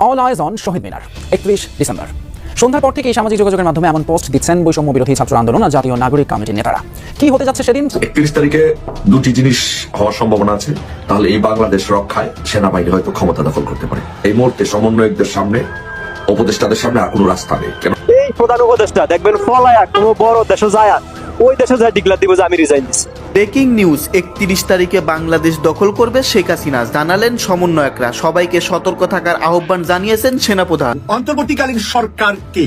All eyes on Shaheed Minar 31 December সন্ধ্যার পর থেকে সামাজিক যোগাযোগের মাধ্যমে এমন পোস্ট দিচ্ছেন বৈষম্য বিরোধী ছাত্র আন্দোলন আর জাতীয় নাগরিক কমিটির নেতারা। কি হতে যাচ্ছে সেদিন? 31 তারিখে দুটি জিনিস হওয়ার সম্ভাবনা আছে। তাহলে এই বাংলাদেশ রক্ষায় সেনাবাহিনী হয়তো ক্ষমতা দখল করতে পারে। এই মুহূর্তে সমন্বয়কদের সামনে, উপদেষ্টাদের সামনে আর কোনো রাস্তা নেই। কেন এই প্রধান উপদেষ্টা দেখবেন ফলায়া কোনো বড় দেশে যায় ওই দেশে যায় ডিক্লার দিব যে আমি রিজাইন দিচ্ছি। ব্রেকিং নিউজ, 31 তারিখে বাংলাদেশ দখল করবে শেখ হাসিনা, জানালেন সমন্বয়করা। সবাইকে সতর্ক থাকার আহ্বান জানিয়েছেন সেনাপ্রধান। অন্তর্বর্তীকালীন সরকারকে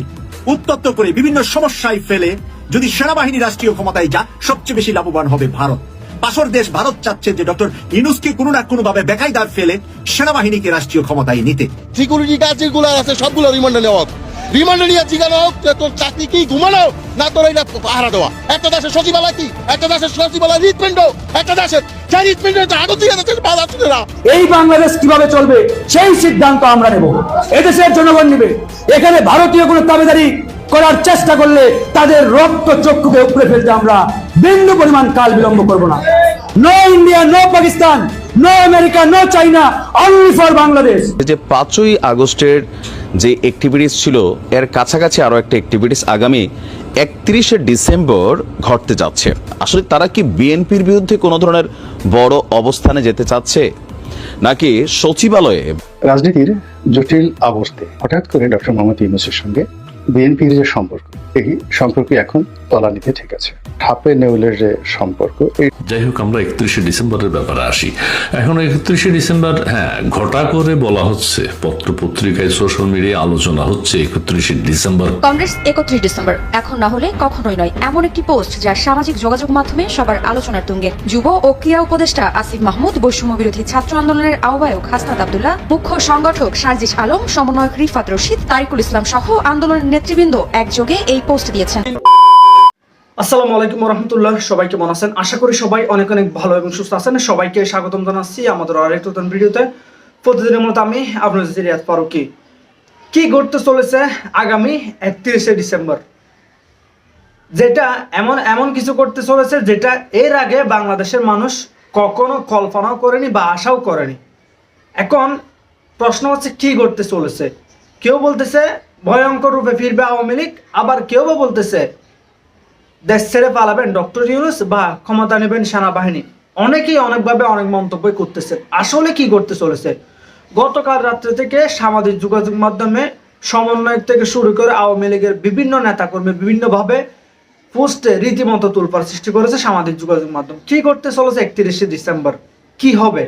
উত্তপ্ত করে বিভিন্ন সমস্যায় ফেলে যদি সেনাবাহিনী রাষ্ট্রীয় ক্ষমতায় যা, সবচেয়ে বেশি লাভবান হবে ভারত। পাশের দেশ ভারত চাচ্ছে যে ডক্টর ইউনূসকে কোনো না কোনো ভাবে বেকায়দার ফেলে সেনাবাহিনীকে রাষ্ট্রীয় ক্ষমতায় নিতে। সিকিউরিটি গার্ড যেগুলো আছে সবগুলো রিমান্ডে নেওয়া হোক, রিমান্ডে নিয়ে জিজ্ঞাসা হোক যে তোর চাকরি কি ঘুমানো না তোর এইটা পাহারা দেওয়া। একটা দেশের সচিবালয় কি, একটা দেশের সচিবালয় রিটমেন্ট, একটা দেশের যে রিটমেন্ট আরো দিয়ে দেশের বাধা ছিল না। এই বাংলাদেশ কিভাবে চলবে সেই সিদ্ধান্ত আমরা নেব, এদেশের জনগণ নেবে। এখানে ভারতীয় কোনো দাবিদারি করার চেষ্টা করলে তাদের রক্ত চক্ষুকে উপড়ে ফেলতে আমরা বিন্দু পরিমাণ কাল বিলম্ব করব না। No India, no Pakistan, no America, no China, only for Bangladesh. যে 5ই আগস্টের যে অ্যাক্টিভিটিস ছিল এর কাছাকাছি আরো একটা অ্যাক্টিভিটিস আগামী 31শে ডিসেম্বর ঘটতে যাচ্ছে। আসলে তারা কি বিএনপির বিরুদ্ধে কোনো ধরনের বড় অবস্থানে যেতে চাচ্ছে, নাকি সচিবালয়ে? রাজনীতির জটিল অবস্থায় হঠাৎ করে ডক্টর মোহাম্মদ ইউনূসের সঙ্গে বিএনপির যে সম্পর্ক, এই সম্পর্ক এখন তলানিতে ঠিক আছে। হাপে নেউলের যে সম্পর্ক, যাই হোক, আমরা 31শে ডিসেম্বরের ব্যাপারে আসি। এখন 31শে ডিসেম্বর ঘটা করে বলা হচ্ছে, পত্র পত্রিকায় সোশ্যাল মিডিয়ায় আলোচনা হচ্ছে 31শে ডিসেম্বর। কংগ্রেস 31 ডিসেম্বর এখন না হলে কখনোই নয়, এমন একটি পোস্ট যা সামাজিক যোগাযোগ মাধ্যমে সবার আলোচনার তুঙ্গে। যুব ও ক্রীড়া উপদেষ্টা আসিফ মাহমুদ, বৈষম্য বিরোধী ছাত্র আন্দোলনের আহ্বায়ক হাসনাত আব্দুল্লাহ, মুখ্য সংগঠক সার্জিস আলম, সমন্বয়ক রিফাত রশিদ, তারিকুল ইসলাম সহ আন্দোলনের নেতৃবৃন্দ একযোগে এই পোস্ট দিয়েছেন। আসসালামু আলাইকুম রহমতুল্লাহ, সবাই কেমন আছেন? আশা করি সবাই অনেক অনেক ভালো এবং সুস্থ আছেন। সবাইকে স্বাগতম জানাচ্ছি আমাদের আরেকটা নতুন ভিডিওতে। প্রতিদিনের মতো আমি আপনাদের রিয়াদ ফারুকি। কি ঘটতে চলেছে আগামী 31শে ডিসেম্বর, যেটা এমন কিছু করতে চলেছে যেটা এর আগে বাংলাদেশের মানুষ কখনো কল্পনাও করেনি বা আশাও করেনি। এখন প্রশ্ন হচ্ছে কি ঘটতে চলেছে। কেউ বলতেছে ভয়ঙ্কর রূপে ফিরবে আওয়ামী লীগ, আবার কেউ বা বলতেছে দেশ ছেড়ে পালাবেন ডক্টর ইউনূস বা ক্ষমতা নেবেন সেনাবাহিনী। অনেকেই অনেকভাবে অনেক মন্তব্য করতেছে। আসলে কি করতে চলেছে? গতকাল রাত্রে থেকে সামাজিক যোগাযোগ মাধ্যমে সমন্বয়ক থেকে শুরু করে আওয়ামী লীগের বিভিন্ন নেতাকর্মী বিভিন্নভাবে পোস্টে রীতিমতো তোলপাড় সৃষ্টি করেছে সামাজিক যোগাযোগ মাধ্যম। কি করতে চলেছে 31শে ডিসেম্বর, কি হবে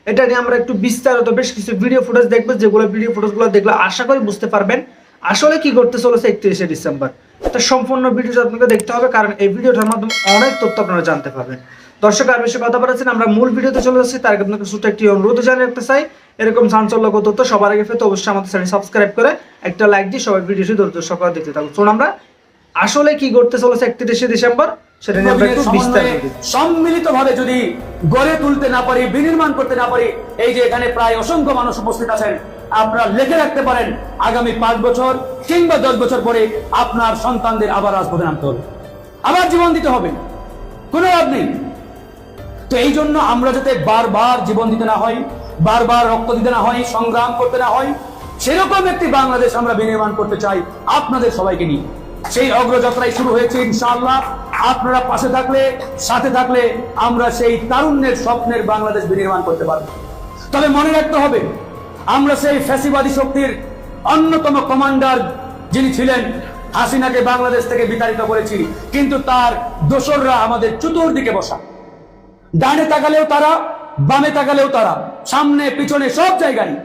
এটা নিয়ে আমরা একটু বিস্তারিত বেশ কিছু ভিডিও ফুটেজ দেখবো, যেগুলো ভিডিও ফুটেজগুলো দেখলে আশা করি বুঝতে পারবেন আসলে কি করতে চলেছে 31শে ডিসেম্বর। এটা সম্পূর্ণ ভিডিওটা আপনাকে দেখতে হবে, কারণ এই ভিডিওটার মাধ্যমে অনেক তথ্য আপনারা জানতে পারবেন। দর্শক আর বেশি কথা বলেছেন, আমরা মূল ভিডিওতে চলে যাচ্ছি। তার আগে আপনাকে ছোট্ট একটি অনুরোধ জানিয়ে রাখতে চাই, এরকম চাঞ্চল্যকর তথ্য সবার আগে পেতে অবশ্যই আমাদের চ্যানেল সাবস্ক্রাইব করে একটা লাইক দিয়ে সবাই ভিডিওটি ধৈর্য সহকারে দেখতে থাকুন। চলুন আমরা আসলে কি করতে চলেছে 31শে ডিসেম্বর সেটা নিয়ে আমরা একটু বিস্তারিত সম্মিলিতভাবে যদি গড়ে তুলতে না পারি, বিনির্মাণ করতে না পারি, এই যে এখানে প্রায় অসংখ্য মানুষ উপস্থিত আছেন, আপনারা লিখে রাখতে পারেন আগামী 5 বছর কিংবা 10 বছর পরে আপনার সন্তানদের আবার রাজপথে নামতে হবে, আবার জীবন দিতে হবে, কোনো লাভ নেই। তো এই জন্য আমরা যাতে বারবার জীবন দিতে না হয়, বারবার রক্ত দিতে না হয়, সংগ্রাম করতে না হয়, সেরকম একটি বাংলাদেশ আমরা বিনির্মাণ করতে চাই আপনাদের সবাইকে নিয়ে। সেই অগ্রযাত্রায় শুরু হয়েছে ইনশাআল্লাহ। আপনারা পাশে থাকলে, সাথে থাকলে আমরা সেই তারুণ্যের স্বপ্নের বাংলাদেশ বিনির্মাণ করতে পারব। তবে মনে রাখতে হবে, আমরা সেই ফ্যাসিবাদী শক্তির অন্যতম কমান্ডার যিনি ছিলেন, হাসিনাকে বাংলাদেশ থেকে বিতাড়িত করেছি, কিন্তু তার দোসররা আমাদের চতুর্দিকে বসা। ডানে তাকালেও তারা, বামে তাকালেও তারা, সামনে পিছনে সব জায়গায়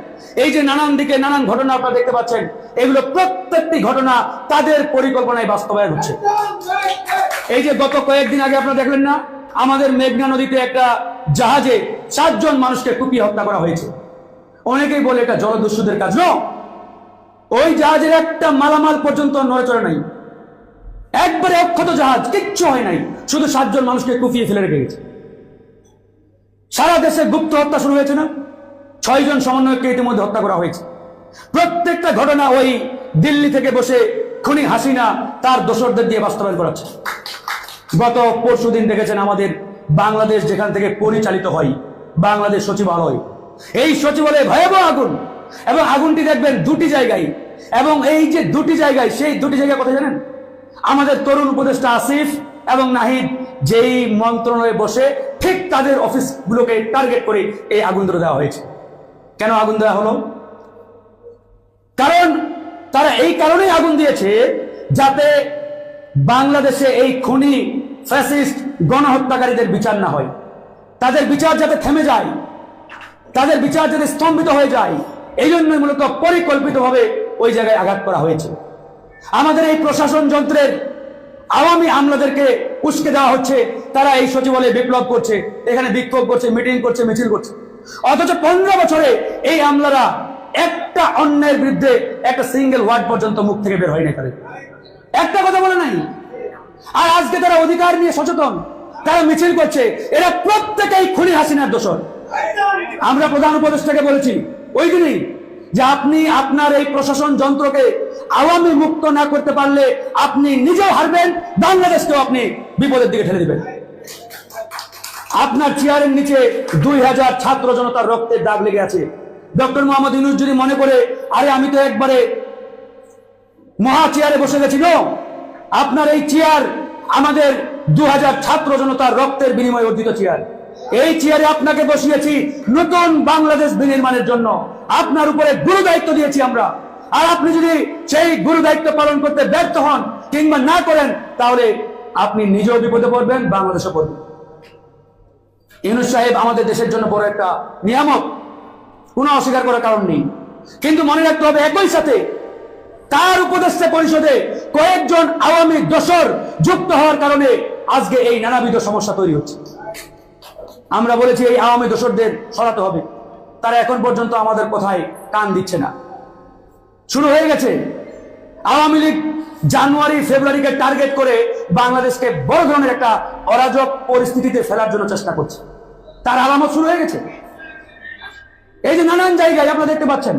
এই যে নানান দিকে নানান ঘটনা আপনারা দেখতে পাচ্ছেন, এগুলো প্রত্যেকটি ঘটনা তাদের পরিকল্পনায় বাস্তবায়ন হচ্ছে। এই যে গত কয়েকদিন আগে আপনারা দেখলেন না, আমাদের মেঘনা নদীতে একটা জাহাজে 7 জন মানুষকে কুপিয়ে হত্যা করা হয়েছে। অনেকেই বলে এটা জলদস্যুদের কাজ। ন, ওই জাহাজের একটা মালামাল পর্যন্ত নড়েচড়ে নাই, একবারে অক্ষত জাহাজ, কিচ্ছু হয় নাই, শুধু 7 জন মানুষকে কুপিয়ে ফেলে রেখে গেছে। সারা দেশে গুপ্ত হত্যা শুরু হয়েছে না, 6 জন সমন্বয়ককে ইতিমধ্যে হত্যা করা হয়েছে। প্রত্যেকটা ঘটনা ওই দিল্লি থেকে বসে খুনি হাসিনা তার দোসরদের দিয়ে বাস্তবায়ন করাচ্ছে। গত পরশুদিন দেখেছেন আমাদের বাংলাদেশ যেখান থেকে পরিচালিত হয়, বাংলাদেশ সচিবালয়, এই সচিবালয়ে ভয়াবহ আগুন। এবং আগুনটি দেখবেন দুটি জায়গায়, এবং এই যে দুটি জায়গায়, সেই দুটি জায়গা কোথায় জানেন? আমাদের তরুণ উপদেষ্টা আসিফ এবং নাহিদ যেই মন্ত্রণালয়ে বসে ঠিক তাদের অফিসগুলোকে টার্গেট করে এই আগুন ধরে দেওয়া হয়েছে। কেন আগুন দেওয়া হলো? কারণ তারা এই কারণেই আগুন দিয়েছে যাতে বাংলাদেশে এই খুনি ফ্যাসিস্ট গণহত্যাকারীদের বিচার না হয়, তাদের বিচার যাতে থেমে যায়, তাদের বিচার যাতে স্তম্ভিত হয়ে যায়। এই জন্যই মূলত পরিকল্পিতভাবে ওই জায়গায় আঘাত করা হয়েছে। আমাদের এই প্রশাসন যন্ত্রের আওয়ামী আমলাদেরকে উস্কে দেওয়া হচ্ছে, তারা এই সচিবালয়ে বিপ্লব করছে, এখানে বিক্ষোভ করছে, মিটিং করছে, মিছিল করছে, অথচ 15 বছরে এই আমলারা একটা অন্যের বিরুদ্ধে একটা সিঙ্গেল ওয়ার্ড পর্যন্ত মুখ থেকে বের হয় না, তাদের একটা কথা বলে নাই। আর আজকে তারা অধিকার নিয়ে সচেতন, তারা মিছিল করছে, এরা প্রত্যেকেই খুনি হাসিনার দোষর। আমরা প্রধান উপদেষ্টাকে বলেছি ওই দিনই যে আপনি আপনার এই প্রশাসন যন্ত্রকে আওয়ামী মুক্ত না করতে পারলে আপনি নিজেও হারবেন, বাংলাদেশকেও আপনি বিপদের দিকে ঠেলে দিবেন। আপনার চেয়ারের নিচে 2000 ছাত্র জনতার রক্তের দাগ লেগে আছে। ডক্টর মোহাম্মদ ইউনূস যদি মনে করে আরে আমি তো একবারে মহা চেয়ারে বসে গেছি, আপনার এই চেয়ার আমাদের 2000 ছাত্র জনতার রক্তের বিনিময়ে অর্জিত চেয়ার। এই চেয়ারে আপনাকে বসিয়েছি নতুন বাংলাদেশ বিনির্মাণের জন্য, আপনার উপরে গুরু দায়িত্ব দিয়েছি আমরা। আর আপনি যদি সেই গুরু দায়িত্ব পালন করতে ব্যর্থ হন কিংবা না করেন, তাহলে আপনি নিজেও বিপদে পড়বেন, বাংলাদেশও পড়বেন। ইউনূস সাহেব আমাদের দেশের জন্য বড় একটা নিয়ামক, কোনো অস্বীকার করার কারণ নেই। কিন্তু মনে রাখতে হবে একই সাথে তার উপদেষ্টা পরিষদে কয়েকজন আওয়ামী দোসর যুক্ত হওয়ার কারণে আজকে এই নানাবিধ সমস্যা তৈরি হচ্ছে। আমরা বলেছি এই আওয়ামী দোসরদের সরাতে হবে, তারা এখন পর্যন্ত আমাদের কথায় কান দিচ্ছে না। শুরু হয়ে গেছে আওয়ামী লীগ জানুয়ারি ফেব্রুয়ারিকে টার্গেট করে বাংলাদেশকে বড় ধরনের একটা অরাজক পরিস্থিতিতে ফেলার জন্য চেষ্টা করছে, তার আলামত শুরু হয়ে গেছে। এই যে নানান জায়গায় আপনারা দেখতে পাচ্ছেন,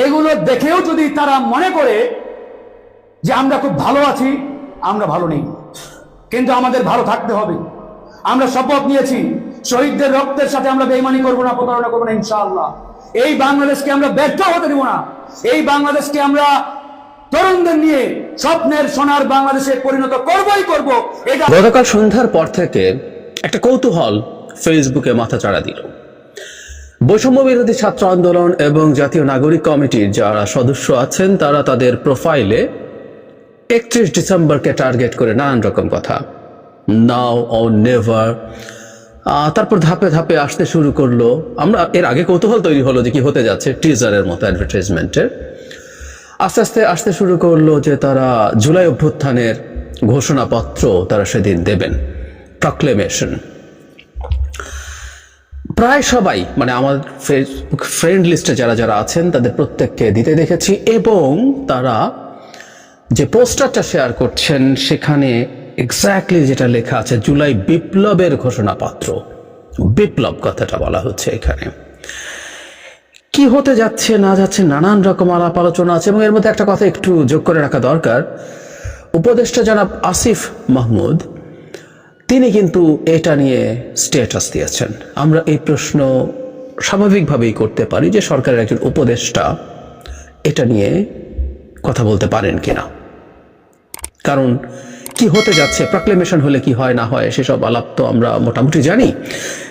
এগুলো দেখেও যদি তারা মনে করে যে আমরা খুব ভালো আছি, আমরা ভালো নেই, কিন্তু আমাদের ভালো থাকতে হবে। আমরা শপথ নিয়েছি শহীদদের রক্তের সাথে আমরা বেঈমানি করবো না, প্রতারণা করবো না, ইনশাআল্লাহ। এই বাংলাদেশকে আমরা ব্যর্থ হতে দিব না। এই বাংলাদেশকে আমরা তরুণদের নিয়ে স্বপ্নের সোনার বাংলাদেশে পরিণত করবই করব। এটা গতকাল সন্ধ্যার পর থেকে একটা কৌতূহল ফেসবুকে মাথা চাড়া দিল। বৈষম্য বিরোধী ছাত্র আন্দোলন এবং জাতীয় নাগরিক কমিটির যারা সদস্য আছেন তারা তাদের প্রোফাইলে 31 ডিসেম্বরকে টার্গেট করে নানান রকম কথা, নাও অর নেভার, তারপর ধাপে ধাপে আসতে শুরু করলো। আমরা এর আগে কৌতূহল তৈরি হলো যে কি হতে যাচ্ছে, টিজারের মতো অ্যাডভার্টাইজমেন্টের। আস্তে আস্তে আসতে শুরু করলো যে তারা জুলাই অভ্যুত্থানের ঘোষণাপত্র তারা সেদিন দেবেন, প্রক্লেমেশন। প্রায় সবাই মানে আমার ফেসবুক ফ্রেন্ড লিস্টে যারা যারা আছেন তাদের প্রত্যেককে দিতে দেখেছি, এবং তারা যে পোস্টারটা শেয়ার করছেন সেখানে এক্স্যাক্টলি যেটা লেখা আছে জুলাই বিপ্লবের ঘোষণাপত্র, বিপ্লব কথাটা বলা হচ্ছে এখানে। কি হতে যাচ্ছে না যাচ্ছে নানান রকম আলাপ আলোচনা আছে, এবং এর মধ্যে একটা কথা একটু যোগ করে রাখা দরকার। উপদেষ্টা জনাব আসিফ মাহমুদ তিনি কিন্তু এটা নিয়ে স্ট্যাটাস দিয়েছেন। আমরা এই প্রশ্ন স্বাভাবিকভাবেই করতে পারি যে সরকারের একজন উপদেষ্টা এটা নিয়ে কথা বলতে পারেন কিনা, কারণ কি হতে যাচ্ছে, প্রক্লেমেশন হলে কি হয় না হয় সেসব আলাপ তো আমরা মোটামুটি জানি।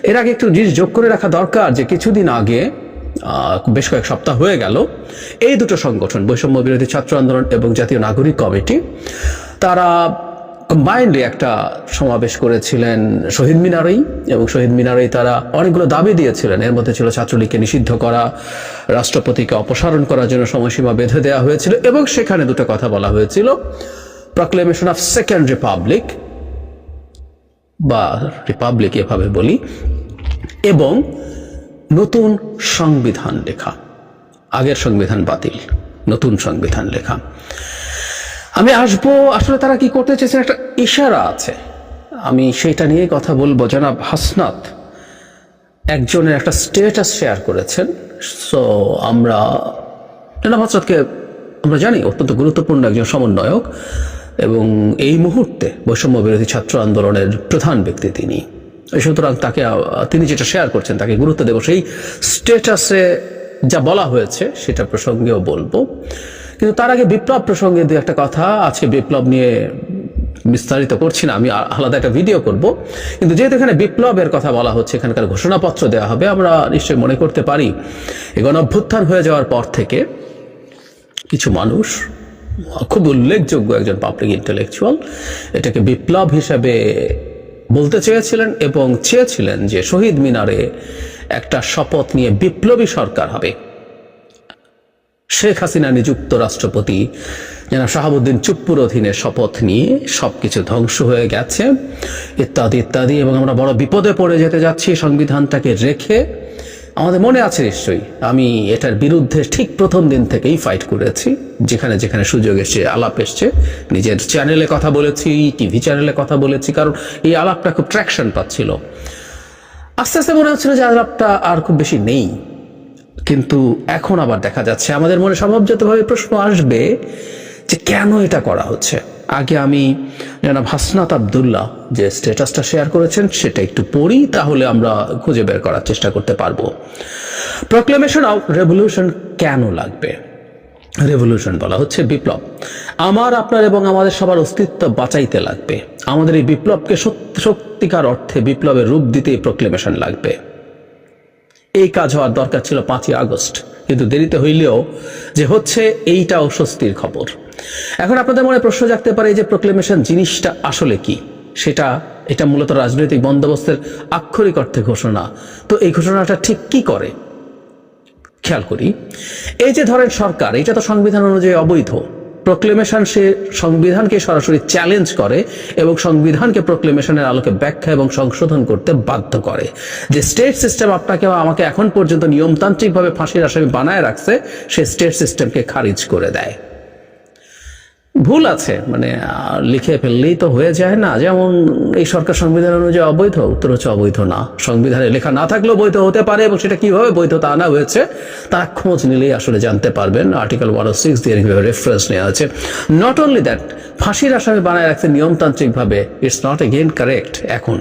এর আগে একটু জিনিস যোগ করে রাখা দরকার যে কিছুদিন আগে বেশ কয়েক সপ্তাহ হয়ে গেল এই দুটো সংগঠন বৈষম্য বিরোধী ছাত্র আন্দোলন এবং জাতীয় নাগরিক কমিটি তারা কম্বাইন্ডলি একটা সমাবেশ করেছিলেন শহীদ মিনারেই, এবং শহীদ মিনারেই তারা অনেকগুলো দাবি দিয়েছিলেন। এর মধ্যে ছিল ছাত্রলীগকে নিষিদ্ধ করা, রাষ্ট্রপতিকে অপসারণ করার জন্য সময়সীমা বেঁধে দেওয়া হয়েছিল, এবং সেখানে দুটো কথা বলা হয়েছিল, প্রক্লেমেশন অফ সেকেন্ড রিপাবলিক বা রিপাবলিক এভাবে বলি, এবং নতুন সংবিধান লেখা, আগের সংবিধান বাতিল, নতুন সংবিধান লেখা। আমি আসবো আসলে তারা কি করতে চেয়েছেন, একটা ইশারা আছে, আমি সেটা নিয়ে কথা বলবো। জনাব হাসনাত একজনের একটা স্ট্যাটাস শেয়ার করেছেন। সো আমরা জনাব হাসনাতকে আমরা জানি অত্যন্ত গুরুত্বপূর্ণ একজন সমন্বয়ক, এবং এই মুহূর্তে বৈষম্য বিরোধী ছাত্র আন্দোলনের প্রধান ব্যক্তি তিনি। সুতরাং তাকে তিনি যেটা শেয়ার করছেন তাকে গুরুত্ব দেব। সেই স্ট্যাটাসে যা বলা হয়েছে সেটা প্রসঙ্গেও বলবো, কিন্তু তার আগে বিপ্লব প্রসঙ্গে দু একটা কথা। আজকে বিপ্লব নিয়ে বিস্তারিত করছি না, আমি আলাদা একটা ভিডিও করব, কিন্তু যেহেতু এখানে বিপ্লবের কথা বলা হচ্ছে, এখানকার ঘোষণাপত্র দেওয়া হবে, আমরা নিশ্চয়ই মনে করতে পারি এই গণঅভ্যুত্থান হয়ে যাওয়ার পর থেকে কিছু মানুষ, খুব উল্লেখযোগ্য একজন পাবলিক ইন্টেলেকচুয়াল, এটাকে বিপ্লব হিসেবে বলতে চেয়েছিলেন এবং চেয়েছিলেন যে শহীদ মিনারে একটা শপথ নিয়ে বিপ্লবী সরকার হবে। শেখ হাসিনা নিযুক্ত রাষ্ট্রপতি জনাব শাহাবুদ্দিন চুপ্পুর অধীনে শপথ নিয়ে সবকিছু ধ্বংস হয়ে গেছে ইত্যাদি ইত্যাদি, এবং আমরা বড় বিপদে পড়ে যেতে যাচ্ছি সংবিধানটাকে রেখে। আমাদের মনে আছে নিশ্চয়ই, আমি এটার বিরুদ্ধে ঠিক প্রথম দিন থেকেই ফাইট করেছি, যেখানে যেখানে সুযোগ এসছে, আলাপ এসছে, নিজের চ্যানেলে কথা বলেছি, টিভি চ্যানেলে কথা বলেছি, কারণ এই আলাপটা খুব ট্র্যাকশন পাচ্ছিল। আস্তে আস্তে মনে হচ্ছিল যে আলাপটা আর খুব বেশি নেই, কিন্তু এখন আবার দেখা যাচ্ছে আমাদের মনে স্বভাবজাতভাবে প্রশ্ন আসবে যে কেন এটা করা হচ্ছে। আগে আমি জনাব হাসনাত আব্দুল্লাহ যে স্ট্যাটাসটা শেয়ার করেছেন সেটা একটু পড়ি, তাহলে আমরা খুঁজে বের করার চেষ্টা করতে পারবো। প্রক্লেমেশন অফ রেভলিউশন কেন লাগবে? রেভলিউশন বলা হচ্ছে বিপ্লব, আমার আপনার এবং আমাদের সবার অস্তিত্ব বাঁচাইতে লাগবে। আমাদের এই বিপ্লবকে সত্যিকার অর্থে বিপ্লবের রূপ দিতে প্রক্লেমেশন লাগবে। এই কাজ হওয়ার দরকার ছিল 5ই আগস্ট, কিন্তু দেরিতে হইলেও যে হচ্ছে এইটা অস্বস্তির খবর। এখন আপনাদের মনে প্রশ্ন জাগতে পারে যে প্রক্লেমেশন জিনিসটা আসলে কি। এটা মূলত রাজনৈতিক বন্দোবস্তের আক্ষরিক অর্থে ঘোষণা। তো এই ঘোষণাটা ঠিক কি করে খেয়াল করি। এই যে ধরেন সরকার, এটা তো সংবিধান অনুযায়ী অবৈধ। প্রক্লেমেশন সে সংবিধানকে সরাসরি চ্যালেঞ্জ করে এবং সংবিধানকে প্রক্লেমেশনের আলোকে ব্যাখ্যা এবং সংশোধন করতে বাধ্য করে। যে স্টেট সিস্টেম আপনাকে আমাকে এখন পর্যন্ত নিয়মতান্ত্রিকভাবে ফাঁসির আসামি বানায় রাখছে, সে স্টেট সিস্টেমকে খারিজ করে দেয়। ভুল আছে, মানে লিখে ফেললেই তো হয়ে যায় না। যেমন এই সরকার সংবিধান অনুযায়ী অবৈধ, উত্তর হচ্ছে অবৈধ না। সংবিধানে লেখা না থাকলেও বৈধ হতে পারে, এবং সেটা কিভাবে বৈধতা আনা হয়েছে তারা খোঁজ নিলেই আসলে জানতে পারবেন। আর্টিকেল 106 দিয়ে রেফারেন্স নেওয়া আছে। নট অনলি দ্যাট, ফাঁসির আসামি বানায় রাখছে নিয়মতান্ত্রিকভাবে, ইটস নট এগেইন কারেক্ট। এখন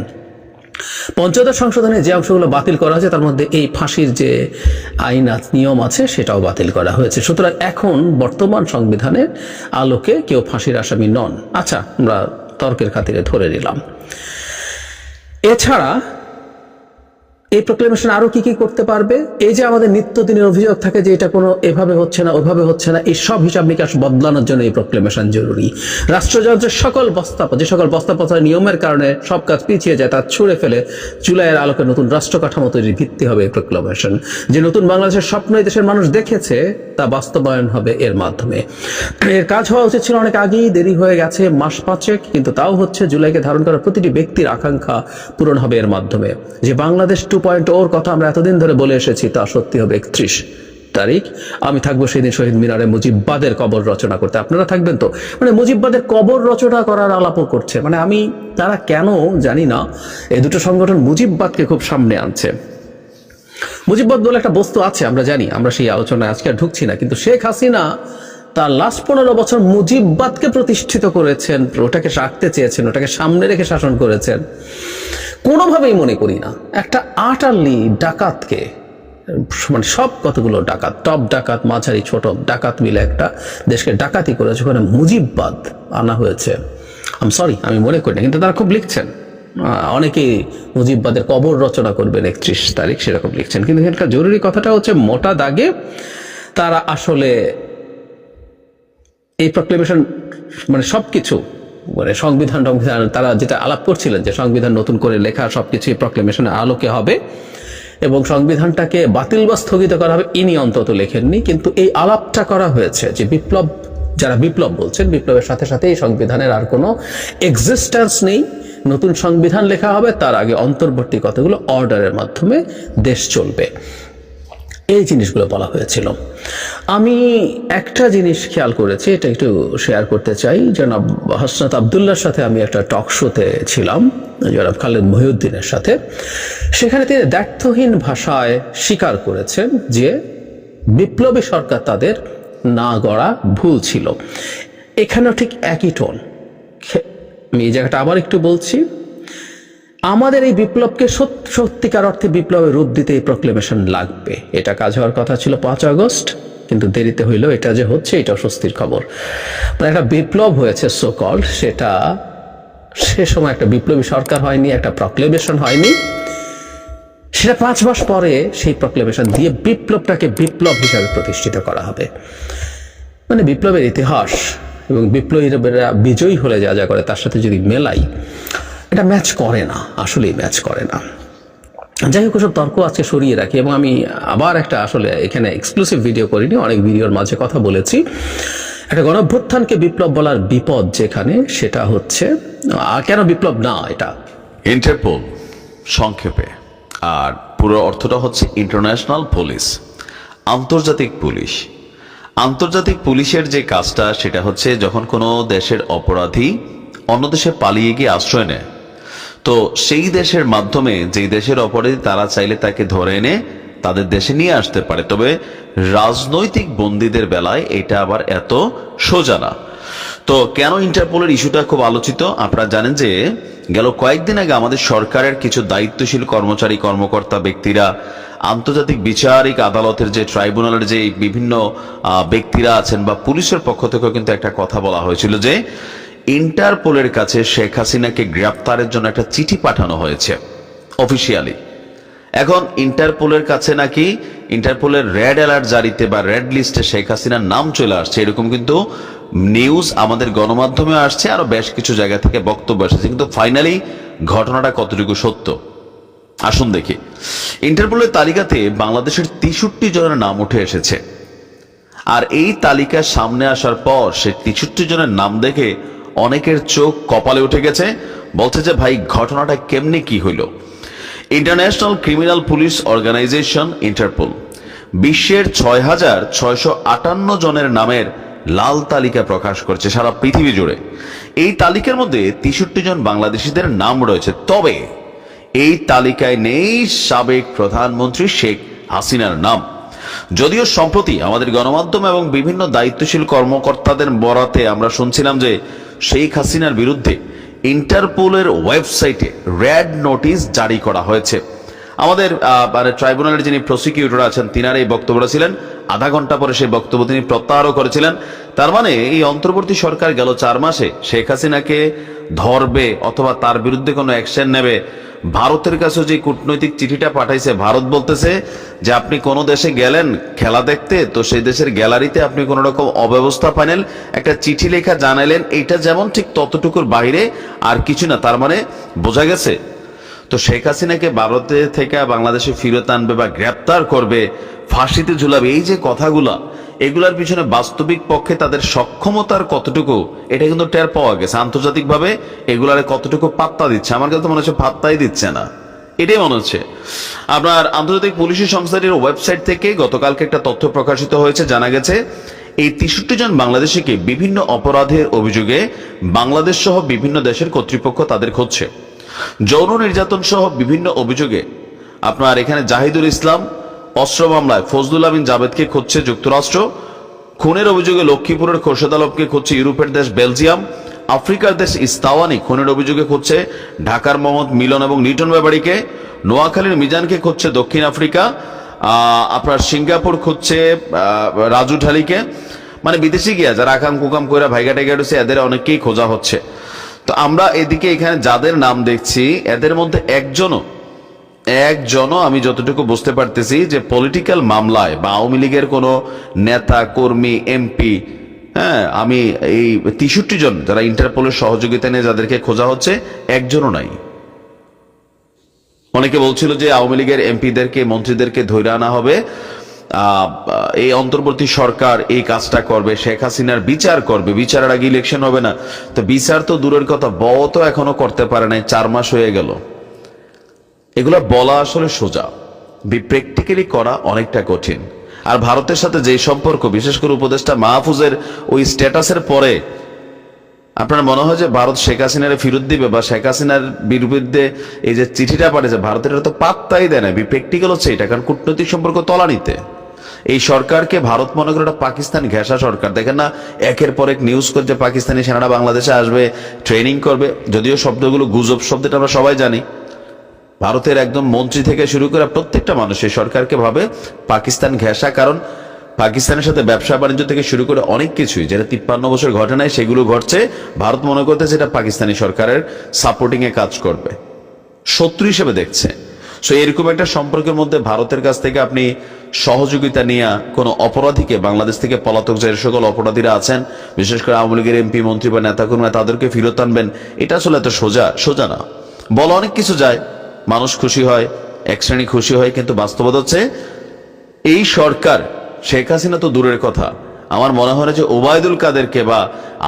পঞ্চদশ সংশোধনে যে অংশগুলো বাতিল করা হয়েছে তার মধ্যে এই ফাঁসির যে আইন নিয়ম আছে সেটাও বাতিল করা হয়েছে। সুতরাং এখন বর্তমান সংবিধানের আলোকে কেউ ফাঁসির আসামি নন। আচ্ছা, আমরা তর্কের খাতিরে ধরে নিলাম। এছাড়া এই প্রক্লেমেশন আরো কি কি করতে পারবে? এই যে আমাদের নিত্যদিনের অভিযোগ থাকে যে এটা কোনো এভাবে হচ্ছে না, ওভাবে হচ্ছে না, এই সব হিসাব নিকাশ বদলানোর জন্য এই প্রক্লেমেশন জরুরি। রাষ্ট্রযন্ত্রের যে সকল বস্তাপচার নিয়মের কারণে সব কাজ পিছিয়ে যায় তা ছুঁড়ে ফেলে জুলাইয়ের আলোকে নতুন রাষ্ট্র কাঠামো তৈরির ভিত্তি হবে এই প্রক্লেমেশন। যে নতুন বাংলাদেশের স্বপ্ন এই দেশের মানুষ দেখেছে তা বাস্তবায়ন হবে এর মাধ্যমে। এর কাজ হওয়া উচিত ছিল অনেক আগেই, দেরি হয়ে গেছে মাস 5 কিন্তু তাও হচ্ছে। জুলাইকে ধারণ করা প্রতিটি ব্যক্তির আকাঙ্ক্ষা পূরণ হবে এর মাধ্যমে। যে বাংলাদেশ 2.0 কথা আমরা এতদিন ধরে বলে এসেছি তা সত্যি হবে 31 তারিখ। আমি থাকবো সেদিন শহীদ মিনারে মুজিববাদের কবর রচনা করতে, আপনারা থাকবেন তো? মানে মুজিববাদের কবর রচনা করার আলাপও করছে। মানে আমি তারা কেন জানি না এই দুটো সংগঠন মুজিববাদকে খুব সামনে আনছে। মুজিববাদ বলে একটা বস্তু আছে আমরা জানি, আমরা সেই আলোচনায় আজকে আর ঢুকছি না, কিন্তু শেখ হাসিনা তার লাস্ট 15 বছর মুজিববাদকে প্রতিষ্ঠিত করেছেন, ওটাকে রাখতে চেয়েছেন, ওটাকে সামনে রেখে শাসন করেছেন। কোনোভাবেই মনে করি না একটা আটারলি ডাকাতকে, মানে সব কতগুলো ডাকাত, টপ ডাকাত, মাঝারি, ছোট ডাকাত মিলে একটা দেশকে ডাকাতি করেছে, ওখানে মুজিববাদ আনা হয়েছে। আমি মনে করি না, কিন্তু তারা খুব লিখছেন। অনেকেই মুজিববাদের কবর রচনা করবেন 31 তারিখ, সেরকম লিখছেন। কিন্তু এখানকার জরুরি কথাটা হচ্ছে মোটা দাগে তারা আসলে এই প্রক্লেমেশন মানে সবকিছু, মানে সংবিধান তারা যেটা আলাপ করছিলেন যে সংবিধান নতুন করে লেখা সবকিছু প্রক্লেমেশনের আলোকে হবে এবং সংবিধানটাকে বাতিল বা স্থগিত করা হবে, ইনি অন্তত লেখেননি। কিন্তু এই আলাপটা করা হয়েছে যে বিপ্লব, যারা বিপ্লব বলছেন, বিপ্লবের সাথে সাথে এই সংবিধানের আর কোনো এক্সিস্টেন্স নেই। নতুন সংবিধান লেখা হবে, তার আগে অন্তর্বর্তী কতগুলো অর্ডারের মাধ্যমে দেশ চলবে, এই জিনিসগুলো বলা হয়েছিল। আমি একটা জিনিস খেয়াল করেছি, এটা একটু শেয়ার করতে চাই। জনাব হাসনাত আব্দুল্লাহর সাথে আমি একটা টক শোতে ছিলাম, জনাব খালেদ মহিউদ্দিনের সাথে। সেখানে তিনি দ্ব্যর্থহীন ভাষায় স্বীকার করেছেন যে বিপ্লবী সরকার তাদের না গড়া ভুল ছিল। এখানেও ঠিক একই টোন। আমি এই জায়গাটা আবার একটু বলছি, আমাদের এই বিপ্লবকে সত্যিকার অর্থে বিপ্লবের রূপ দিতে এই প্রক্লেমেশন লাগবে। এটা কাজ হওয়ার কথা ছিল 5 আগস্ট, কিন্তু দেরিতে হইল। এটা যে হচ্ছে এটা স্বস্তির খবর। মানে একটা বিপ্লব হয়েছে সো কল্ড, সেটা সে সময় একটা বিপ্লবী সরকার হয়নি, একটা প্রক্লেমেশন হয়নি। সেটা 5 মাস পরে সেই প্রক্লেমেশন দিয়ে বিপ্লবটাকে বিপ্লব হিসাবে প্রতিষ্ঠিত করা হবে। মানে বিপ্লবের ইতিহাস এবং বিপ্লবীরা বিজয়ী হলে যা যা করে তার সাথে যদি মেলাই, এটা ম্যাচ করে না, আসলেই ম্যাচ করে না। যাই হোক, সব তর্ক আজকে সরিয়ে রাখি এবং আমি আবার একটা আসলে এখানে এক্সক্লুসিভ ভিডিও করিনি, অনেক ভিডিওর মাঝে কথা বলেছি। একটা গণঅভ্যুত্থানকে বিপ্লব বলার বিপদ যেখানে, সেটা হচ্ছে কেন বিপ্লব না এটা। ইন্টারপোল সংক্ষেপে, আর পুরো অর্থটা হচ্ছে ইন্টারন্যাশনাল পুলিশ, আন্তর্জাতিক পুলিশ। আন্তর্জাতিক পুলিশের যে কাজটা সেটা হচ্ছে যখন কোনো দেশের অপরাধী অন্য দেশে পালিয়ে গিয়ে আশ্রয় নেয়, তো সেই দেশের মাধ্যমে যেই দেশের অপরাধী তারা চাইলে তাকে ধরে এনে তাদের দেশে নিয়ে আসতে পারে। তবে রাজনৈতিক বন্দীদের বেলায় এটা আবার এত সোজা না। তো কেন ইন্টারপোলের ইস্যুটা খুব আলোচিত? আপনারা জানেন যে গেল কয়েকদিন আগে আমাদের সরকারের কিছু দায়িত্বশীল কর্মচারী কর্মকর্তা ব্যক্তিরা আন্তর্জাতিক বিচারিক আদালতের যে ট্রাইব্যুনালের যে বিভিন্ন ব্যক্তিরা আছেন বা পুলিশের পক্ষ থেকেও কিন্তু একটা কথা বলা হয়েছিল যে ইন্টারপোলের কাছে শেখ হাসিনাকে গ্রেপ্তারের জন্য একটা চিঠি পাঠানো হয়েছে অফিসিয়ালি। এখন ইন্টারপোলের কাছে নাকি ইন্টারপোলের রেড অ্যালার্ট জারিতে বা রেড লিস্টে শেখ হাসিনার নাম চলে আসছে, এরকম কিন্তু নিউজ আমাদের গণমাধ্যমে আসছে, আরো বেশ কিছু জায়গা থেকে বক্তব্য এসেছে। কিন্তু ফাইনালি ঘটনাটা কতটুকু সত্য আসুন দেখি। ইন্টারপোলের তালিকাতে বাংলাদেশের 63 জনের নাম উঠে এসেছে, আর এই তালিকা সামনে আসার পর সে 63 জনের নাম দেখে অনেকের চোখ কপালে উঠে গেছে, বলছে যে ভাই ঘটনাটা কেমনে কি হইল। International criminal police organisation Interpol বিশ্বের 6,658 জনের নামের লাল তালিকা প্রকাশ করছে সারা পৃথিবী জুড়ে। এই তালিকার মধ্যে 63 জন বাংলাদেশিদের নাম রয়েছে, তবে এই তালিকায় নেই সাবেক প্রধানমন্ত্রী শেখ হাসিনার নাম। যদিও সম্প্রতি আমাদের গণমাধ্যম এবং বিভিন্ন দায়িত্বশীল কর্মকর্তাদের বরাতে আমরা শুনছিলাম যে শেখ হাসিনার বিরুদ্ধে ইন্টারপোলের ওয়েবসাইটে রেড নোটিশ জারি করা হয়েছে। আমাদের ট্রাইব্যুনালের যিনি প্রসিকিউটর আছেন তিনার এই বক্তব্যটা ছিলেন, আধা ঘন্টা পরে সেই বক্তব্য তিনি প্রত্যাহারও করেছিলেন। তার মানে এই অন্তর্বর্তী সরকার গেল 4 মাসে শেখ হাসিনাকে ধরবে অথবা তার বিরুদ্ধে কোনো অ্যাকশন নেবে। ভারতের কাছে যে কূটনৈতিক চিঠিটা পাঠাইছে, ভারত বলতেছে যে আপনি কোনো দেশে গেলেন খেলা দেখতে, তো সেই দেশের গ্যালারিতে আপনি কোনো রকম অব্যবস্থা পাইলেন, একটা চিঠি লেখা জানাইলেন, এইটা যেমন ঠিক ততটুকুর বাইরে আর কিছু না। তার মানে বোঝা গেছে তো শেখ হাসিনাকে ভারতে থেকে বাংলাদেশে ফিরত আনবে বা গ্রেপ্তার করবে, ফাঁসিতে ঝুলাবে, এই যে কথাগুলা, এগুলার পিছনে বাস্তবিক পক্ষে তাদের সক্ষমতার কতটুকু এটা কিন্তু টের পাওয়া গেছে। আন্তর্জাতিকভাবে এগুলার কতটুকু পাত্তা দিচ্ছে, আমার কাছে মনে হচ্ছে পাত্তাই দিচ্ছে না, এটাই মনে হচ্ছে। আপনার আন্তর্জাতিক পুলিশি সংস্থাটির ওয়েবসাইট থেকে গতকালকে একটা তথ্য প্রকাশিত হয়েছে, জানা গেছে এই 63 জন বাংলাদেশিকে বিভিন্ন অপরাধের অভিযোগে বাংলাদেশ সহ বিভিন্ন দেশের কর্তৃপক্ষ তাদের খুঁজছে। যৌন নির্যাতন সহ বিভিন্ন অভিযোগে আপনার এখানে জাহিদুল ইসলাম, অস্ত্র মামলায় ফজলুল আমিন জাবেদকে খুঁজছে যুক্তরাষ্ট্র, খুনের অভিযোগে লক্ষ্মীপুরের খোরশেদ আলমকে খুঁজছে ইউরোপের দেশ বেলজিয়াম, আফ্রিকার দেশ ইস্তাওয়ানি খুনের অভিযোগে খুঁজছে ঢাকার মোহাম্মদ মিলন এবং লিটন ব্যাপারীকে, নোয়াখালীর মিজানকে খুঁজছে দক্ষিণ আফ্রিকা, আপনার সিঙ্গাপুর খুঁজছে রাজু ঢালিকে। মানে বিদেশি গিয়া যারা আকাম কুকাম করে ভাইগা টাইগা রয়েছে এদের অনেককেই খোঁজা হচ্ছে। তো আমরা এদিকে এখানে যাদের নাম দেখছি এদের মধ্যে একজনও আমি যতটুকু বুঝতে পারতেছি যে পলিটিক্যাল মামলায় বা আওয়ামী লীগের কোনো নেতা কর্মী এমপি, হ্যাঁ, আমি এই 63 জন যারা ইন্টারপোলের সহযোগিতা নিয়ে যাদেরকে খোঁজা হচ্ছে একজনও নাই। অনেকে বলছিল যে আওয়ামী লীগের এমপিদেরকে মন্ত্রীদেরকে ধরে আনা হবে, এই অন্তর্বর্তী সরকার এই কাজটা করবে, শেখ হাসিনার বিচার করবে, বিচারের আগে ইলেকশন হবে না। তো বিচার তো দূরের কথা, তো এখনো করতে পারে নাই, 4 মাস হয়ে গেল। এগুলো বলা আসলে সোজা, প্র্যাকটিক্যালি করা অনেকটা কঠিন। আর ভারতের সাথে যে সম্পর্ক, বিশেষ করে উপদেষ্টা মাহফুজের ওই স্ট্যাটাসের পরে আপনার মনে হয় যে ভারত শেখ হাসিনার ফেরত দিবে বা শেখ হাসিনার বিরুদ্ধে এই যে চিঠিটা পাঠিয়েছে ভারতের তো পাত্তাই দেয় না। প্র্যাকটিক্যাল হচ্ছে এটা, কারণ কূটনৈতিক সম্পর্ক তলানিতে এই সরকারকে ভারত মনে করে একটা পাকিস্তান ঘেঁষা সরকার। দেখেন না একের পর এক নিউজ করছে পাকিস্তানি সেনারা বাংলাদেশে আসবে, ট্রেনিং করবে, যদিও শব্দগুলো গুজব শব্দটা আমরা সবাই জানি। ভারতের একদম মন্ত্রী থেকে শুরু করে প্রত্যেকটা মানুষ এই সরকারকে ভাবে পাকিস্তান ঘেঁষা, কারণ পাকিস্তানের সাথে ব্যবসা বাণিজ্য থেকে শুরু করে অনেক কিছুই যেটা 53 বছর ঘটে নাই সেগুলো ঘটছে। ভারত মনে করতেছে এটা পাকিস্তানি সরকারের সাপোর্টিং এ কাজ করবে, শত্রু হিসেবে দেখছে। সো এরকম একটা সম্পর্কের মধ্যে ভারতের কাছ থেকে আপনি সহযোগিতা নিয়ে কোনো অপরাধীকে, বাংলাদেশ থেকে পলাতক যে সকল অপরাধীরা আছেন, বিশেষ করে আওয়ামী লীগের এমপি মন্ত্রী বা নেতাকর্মীরা, তাদেরকে ফেরত আনবেন, এটা আসলে এত সোজা না। বলা অনেক কিছু যায়, মানুষ খুশি হয়, এক শ্রেণী খুশি হয়, কিন্তু বাস্তবতা হচ্ছে এই সরকার, শেখ হাসিনা তো দূরের কথা, আমার মনে হয় না যে ওবায়দুল কাদেরকে বা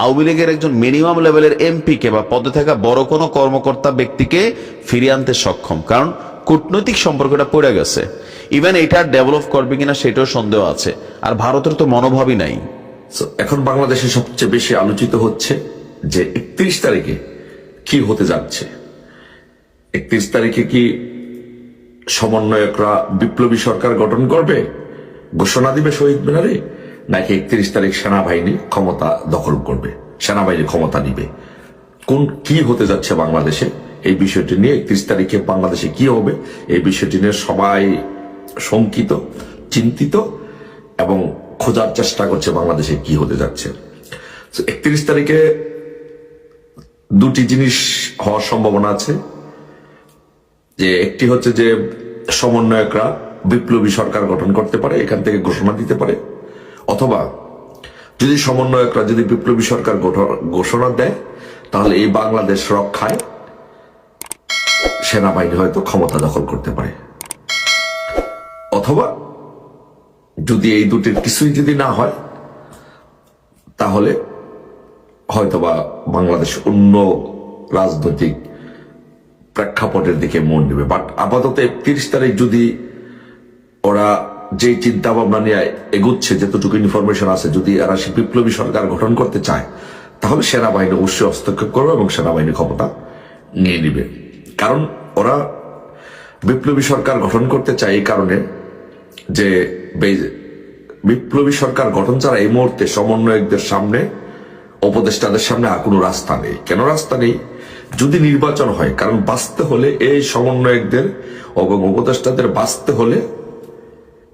আওয়ামী লীগের একজন মিনিমাম লেভেলের এমপি কে বা পদে থাকা বড় কোনো কর্মকর্তা ব্যক্তিকে ফিরিয়ে আনতে সক্ষম, কারণ কূটনৈতিক সম্পর্কটা পড়ে গেছে। ইভেন এটা ডেভেলপ করবে কিনা সেটাও সন্দেহ আছে, আর ভারতের তো মনোভাবই নাই। এখন বাংলাদেশে সবচেয়ে বেশি আলোচিত হচ্ছে যে 31 তারিখে কি হতে যাচ্ছে। 31 তারিখে কি সমন্বয়করা বিপ্লবী সরকার গঠন করবে, ঘোষণা দিবে শহীদ মিনারে, নাকি 31 তারিখ সেনাবাহিনী ক্ষমতা দখল করবে, সেনাবাহিনী ক্ষমতা নিবে? কি হতে যাচ্ছে বাংলাদেশে, এই বিষয়টি নিয়ে 31 তারিখে বাংলাদেশে কি হবে, এই বিষয়টি নিয়ে সবাই শঙ্কিত, চিন্তিত এবং খোঁজার চেষ্টা করছে বাংলাদেশে কি হতে যাচ্ছে। 31 তারিখে দুটি জিনিস হওয়ার সম্ভাবনা আছে। যে একটি হচ্ছে যে সমন্বয়করা বিপ্লবী সরকার গঠন করতে পারে, এখান থেকে ঘোষণা দিতে পারে, অথবা যদি সমন্বয়করা যদি বিপ্লবী সরকার ঘোষণা দেয় তাহলে এই বাংলাদেশ রক্ষায় সেনাবাহিনী হয়তো ক্ষমতা দখল করতে পারে। অথবা যদি এই দুটির কিছুই যদি না হয় তাহলে হয়তোবা বাংলাদেশ অন্য রাজনৈতিক প্রেক্ষাপটের দিকে মন নেবে। বাট আপাতত 31 তারিখ যদি ওরা যে চিন্তা ভাবনা নিয়ে এগুচ্ছে, যতটুকু ইনফরমেশন আছে, যদি এরা বিপ্লবী সরকার গঠন করতে চায় তাহলে সেনাবাহিনী অবশ্যই হস্তক্ষেপ করবে এবং সেনাবাহিনী ক্ষমতা নিয়ে নিবে। কারণ ওরা বিপ্লবী সরকার গঠন করতে চায় এই কারণে যে বিপ্লবী সরকার গঠন ছাড়া এই মুহূর্তে সমন্বয়কদের সামনে, উপদেষ্টাদের সামনে আর কোনো রাস্তা নেই। কেন রাস্তা নেই? যদি নির্বাচন হয়, কারণ বাঁচতে হলে এই সমন্বয়কদের এবং উপদেষ্টাদের বাঁচতে হলে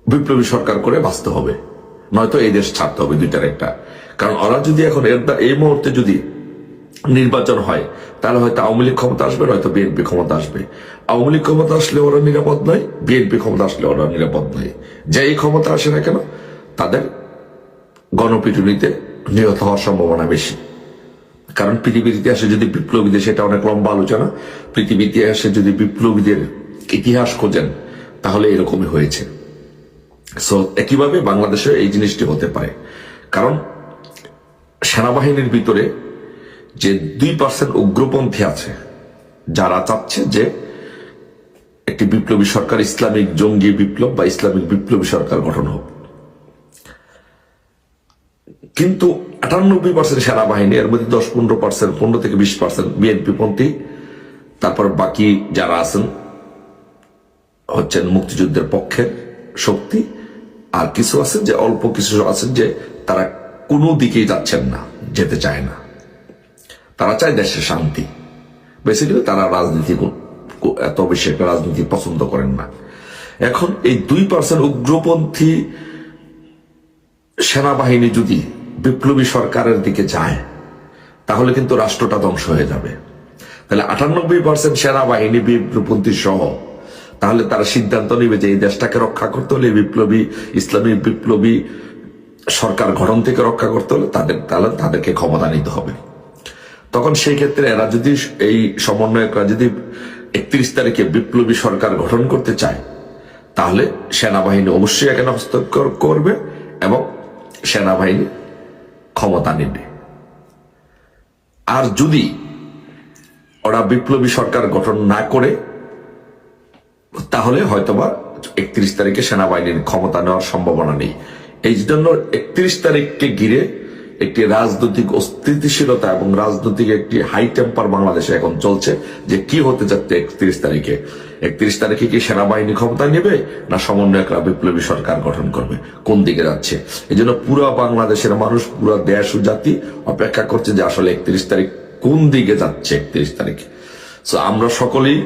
বিপ্লবী সরকার করে বাঁচতে হবে, নয়তো এই দেশ ছাড়তে হবে, দুইটার একটা। কারণ ওরা যদি এখন এই মুহূর্তে যদি নির্বাচন হয় তাহলে হয়তো আওয়ামী লীগ ক্ষমতা আসবে, নয়তো বিএনপি ক্ষমতা আসবে। আওয়ামী লীগ ক্ষমতা আসলে ওরা নিরাপদ নয়, বিএনপি ক্ষমতা আসলে ওরা নিরাপদ নয়। যে এই ক্ষমতা আসে না কেন তাদের গণপিটুনিতে নিহত হওয়ার সম্ভাবনা বেশি। কারণ পৃথিবীর ইতিহাসে যদি বিপ্লবীদের, সেটা অনেক লম্বা আলোচনা, পৃথিবীর ইতিহাসে যদি বিপ্লবীদের ইতিহাস খোঁজেন তাহলে এরকমই হয়েছে। সো একইভাবে বাংলাদেশে এই জিনিসটি হতে পারে, কারণ সেনাবাহিনীর ভিতরে যে 2% উগ্রপন্থী আছে যারা চাচ্ছে যে একটি বিপ্লবী সরকার, ইসলামিক জঙ্গি বিপ্লব বা ইসলামিক বিপ্লবী সরকার গঠন হোক। কিন্তু 98% সেনাবাহিনী, এর মধ্যে 10-15%, 15 থেকে 20% বিএনপি পন্থী, তারপর বাকি যারা আছেন হচ্ছেন মুক্তিযুদ্ধের পক্ষের শক্তি, আর কিছু আছে যে অল্প কিছু আছেন যে তারা কোনো দিকেই যাচ্ছেন না, যেতে চায় না, তারা চায় দেশের শান্তি। বেসিক্যালি তারা রাজনীতি এত বেশি একটা রাজনীতি পছন্দ করেন না। এখন এই 2% উগ্রপন্থী সেনাবাহিনী যদি বিপ্লবী সরকারের দিকে যায় তাহলে কিন্তু রাষ্ট্রটা ধ্বংস হয়ে যাবে। তাহলে 98% সেনাবাহিনী বিপ্লবপন্থী সহ, তাহলে তারা সিদ্ধান্ত নেবে যে এই দেশটাকে রক্ষা করতে হলে বিপ্লবী, ইসলামী বিপ্লবী সরকার গঠন থেকে রক্ষা করতে হলে তাদেরকে ক্ষমতা নিতে হবে। তখন সেই ক্ষেত্রে এরা যদি, এই সমন্বয়করা যদি 31 তারিখে বিপ্লবী সরকার গঠন করতে চায় তাহলে সেনাবাহিনী অবশ্যই এখানে হস্তক্ষেপ করবে এবং সেনাবাহিনী ক্ষমতা নেবে। আর যদি ওরা বিপ্লবী সরকার গঠন না করে তাহলে হয়তোবা 31 তারিখে সেনাবাহিনীর ক্ষমতা নেওয়ার সম্ভাবনা নেই। এই জন্য 31 তারিখকে ঘিরে একটি রাজনৈতিক অস্থিতিশীলতা এবং রাজনৈতিক একটি হাই টেম্পার বাংলাদেশে এখন চলছে যে কি হতে যাচ্ছে 31 তারিখে। 31 তারিখে কি সেনাবাহিনী ক্ষমতা নেবে না সমন্বয়করা বিপ্লবী সরকার গঠন করবে, কোন দিকে যাচ্ছে? এই জন্য পুরো বাংলাদেশের মানুষ, পুরো দেশ ও জাতি অপেক্ষা করছে যে আসলে 31 তারিখ কোন দিকে যাচ্ছে 31 তারিখ। সো আমরা সকলেই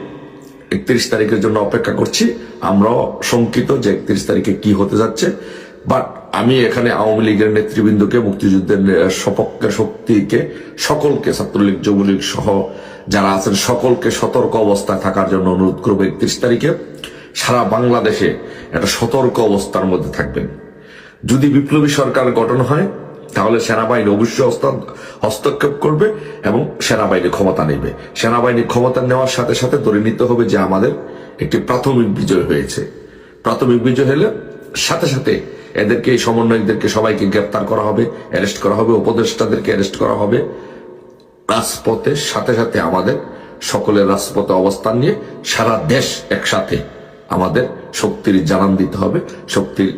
31 তারিখের জন্য অপেক্ষা করছি। আমরাও শঙ্কিত যে 31 তারিখে কি হতে যাচ্ছে। বাট আমি এখানে আওয়ামী লীগের নেতৃবৃন্দকে, মুক্তিযুদ্ধের সপক্ষের শক্তিকে, সকলকে, ছাত্রলীগ, যুবলীগ সহ যারা আছেন সকলকে সতর্ক অবস্থায় থাকার জন্য অনুরোধ করবো। 31 তারিখে সারা বাংলাদেশে একটা সতর্ক অবস্থার মধ্যে থাকবেন। যদি বিপ্লবী সরকার গঠন হয় তাহলে সেনাবাহিনী অবশ্যই হস্তক্ষেপ করবে এবং সেনাবাহিনী ক্ষমতা নেবে। সেনাবাহিনী ক্ষমতা নেওয়ার সাথে সাথে ধরে নিতে হবে যে আমাদের একটি প্রাথমিক বিজয় হয়েছে। প্রাথমিক বিজয় হলে সাথে সাথে এদেরকে, এই সমন্বয়কদেরকে সবাইকে গ্রেপ্তার করা হবে, অ্যারেস্ট করা হবে, উপদেষ্টাদেরকে অ্যারেস্ট করা হবে। রাজপথের সাথে সাথে আমাদের সকলের রাজপথে অবস্থান নিয়ে সারা দেশ একসাথে আমাদের শক্তির জানান দিতে হবে, শক্তির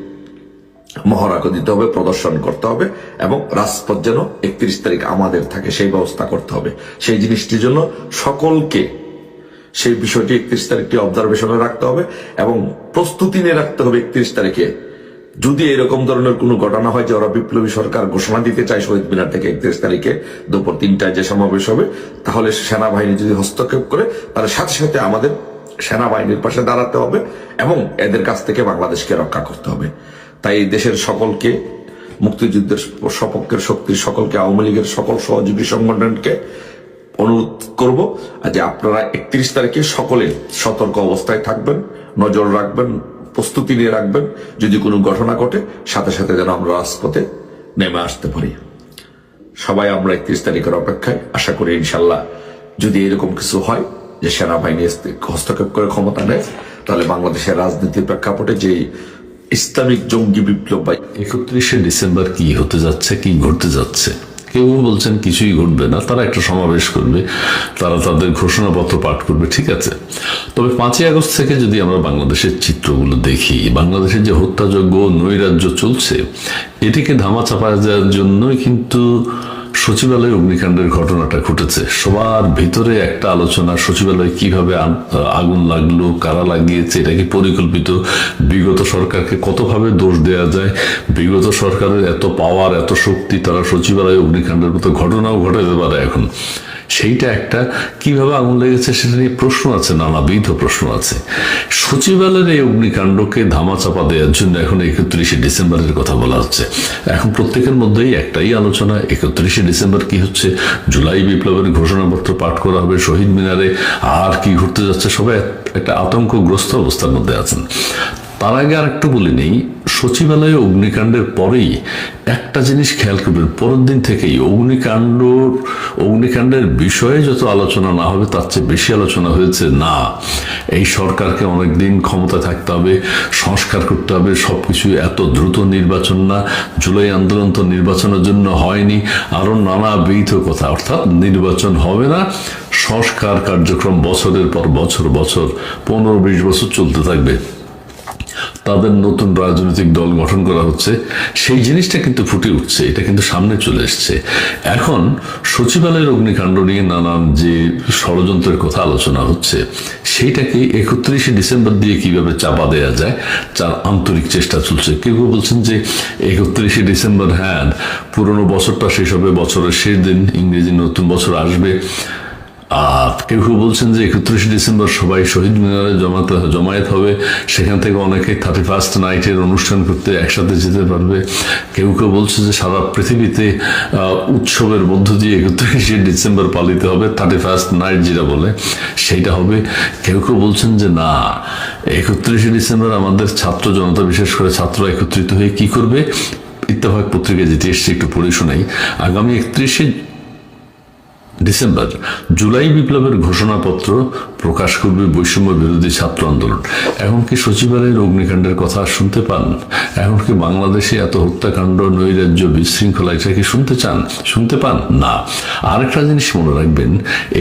মহড়াকে দিতে হবে, প্রদর্শন করতে হবে এবং রাজপথ যেন 31 তারিখ আমাদের থাকে সেই ব্যবস্থা করতে হবে। সেই জিনিসটির জন্য সকলকে সেই বিষয়টি 31 তারিখটি অবজারভেশনে রাখতে হবে এবং প্রস্তুতি নিয়ে রাখতে হবে। 31 তারিখে যদি এরকম ধরনের কোনো ঘটনা হয় যে ওরা বিপ্লবী সরকার ঘোষণা দিতে চায় শহীদ মিনার থেকে 31 তারিখে দুপুর 3টায় যে সমাবেশ হবে, তাহলে সেনাবাহিনী যদি হস্তক্ষেপ করে তাহলে সাথে সাথে আমাদের সেনাবাহিনীর পাশে দাঁড়াতে হবে এবং এদের কাছ থেকে বাংলাদেশকে রক্ষা করতে হবে। তাই দেশের সকলকে, মুক্তিযুদ্ধের সপক্ষের শক্তির সকলকে, আওয়ামী লীগের সকল সহযোগী সংগঠনকে অনুরোধ করব যে আপনারা 31 তারিখে সকলে সতর্ক অবস্থায় থাকবেন, নজর রাখবেন, প্রস্তুতি নিয়ে রাখবেন। যদি কোনো ঘটনা ঘটে সাথে সাথে যেন আমরা রাজপথে নেমে আসতে পারি। সবাই আমরা 31 তারিখের অপেক্ষায়। আশা করি ইনশাল্লাহ যদি এরকম কিছু হয় যে সেনাবাহিনী হস্তক্ষেপ করে ক্ষমতা নেয়, তাহলে বাংলাদেশের রাজনীতির প্রেক্ষাপটে যে ইসলামিক জঙ্গি বিপ্লব বা 31শে ডিসেম্বর কি হতে যাচ্ছে, কি ঘটতে যাচ্ছে, কেউ বলছেন কিছুই ঘটবে না, তারা একটা সমাবেশ করবে, তারা তাদের ঘোষণাপত্র পাঠ করবে, ঠিক আছে। তবে 5ই আগস্ট থেকে যদি আমরা বাংলাদেশের চিত্রগুলো দেখি, বাংলাদেশের যে হত্যাযজ্ঞ, নৈরাজ্য চলছে, এটিকে ধামাচাপা দেওয়ার জন্যই কিন্তু সচিবালয় অগ্নিকাণ্ডের ঘটনাটা ঘটেছে। সবার ভিতরে একটা আলোচনা, সচিবালয়ে কিভাবে আগুন লাগলো, কারা লাগিয়েছে, এটা কি পরিকল্পিত, বিগত সরকারকে কতভাবে দোষ দেওয়া যায়, বিগত সরকারের এত পাওয়ার, এত শক্তি, তারা সচিবালয় অগ্নিকাণ্ডের মতো ঘটনাও ঘটাতে পারে এখন। সেইটা একটা, কিভাবে আগুন লেগেছে সেটা নিয়ে প্রশ্ন আছে, নানাবিধ প্রশ্ন আছে। সচিবালয়ের এই অগ্নিকাণ্ডকে ধামাচাপা দেওয়ার জন্য এখন 31শে ডিসেম্বরের কথা বলা হচ্ছে। এখন প্রত্যেকের মধ্যেই একটাই আলোচনা, 31শে ডিসেম্বর কি হচ্ছে, জুলাই বিপ্লবের ঘোষণাপত্র পাঠ করা হবে শহীদ মিনারে, আর কি ঘটতে যাচ্ছে, সবাই একটা আতঙ্কগ্রস্ত অবস্থার মধ্যে আছেন। তার আগে আর একটু বলে নেই, সচিবালয়ে অগ্নিকাণ্ডের পরেই একটা জিনিস খেয়াল করবেন, পরের দিন থেকেই অগ্নিকাণ্ডের বিষয়ে যত আলোচনা না হবে তার চেয়ে বেশি আলোচনা হয়েছে, না এই সরকারকে অনেকদিন ক্ষমতায় থাকতে হবে, সংস্কার করতে হবে, সবকিছু এত দ্রুত নির্বাচন না, জুলাই আন্দোলন তো নির্বাচনের জন্য হয়নি, আরো নানাবিধ কথা, অর্থাৎ নির্বাচন হবে না, সংস্কার কার্যক্রম বছরের পর বছর 15-20 বছর চলতে থাকবে। তাদের নতুন রাজনৈতিক দল গঠন করা হচ্ছে, সেই জিনিসটা কিন্তু ফুটে উঠছে, এটা কিন্তু সামনে চলে এসছে। এখন সচিবালয়ের অগ্নিকাণ্ড নিয়ে নানান যে ষড়যন্ত্রের কথা আলোচনা হচ্ছে, সেইটাকে 31শে ডিসেম্বর দিয়ে কিভাবে চাপা দেওয়া যায় তার আন্তরিক চেষ্টা চলছে। কেউ কেউ বলছেন যে 31শে ডিসেম্বর, হ্যাঁ পুরনো বছরটা শেষ হবে, বছরের শেষ দিন, ইংরেজি নতুন বছর আসবে। আর কেউ কেউ বলছেন যে 31শে ডিসেম্বর সবাই শহীদ মিনারে জমায়েত হবে, সেখান থেকে অনেকে 31st নাইটের অনুষ্ঠান করতে একসাথে যেতে পারবে। কেউ কেউ বলছে যে সারা পৃথিবীতে উৎসবের মধ্য দিয়ে 31শে ডিসেম্বর পালিত হবে, 31st নাইট যেটা বলে সেইটা হবে। কেউ কেউ বলছেন যে না, 31শে ডিসেম্বর আমাদের ছাত্র জনতা, বিশেষ করে ছাত্ররা একত্রিত হয়ে কি করবে। ইত্তেফাক পত্রিকায় যেটি এসছে একটু পড়ে শোনাই। আগামী 31শে ডিসেম্বর জুলাই বিপ্লবের ঘোষণাপত্র প্রকাশ করবে বৈষম্য বিরোধী ছাত্র আন্দোলন। এখন কি সচিবালয়ের অগ্নিকাণ্ডের কথা শুনতে পান? এখন কি বাংলাদেশে এত হত্যাকাণ্ড, নৈরাজ্য, বিশৃঙ্খলা এটা কি শুনতে পান না। আরেকটা জিনিস মনে রাখবেন,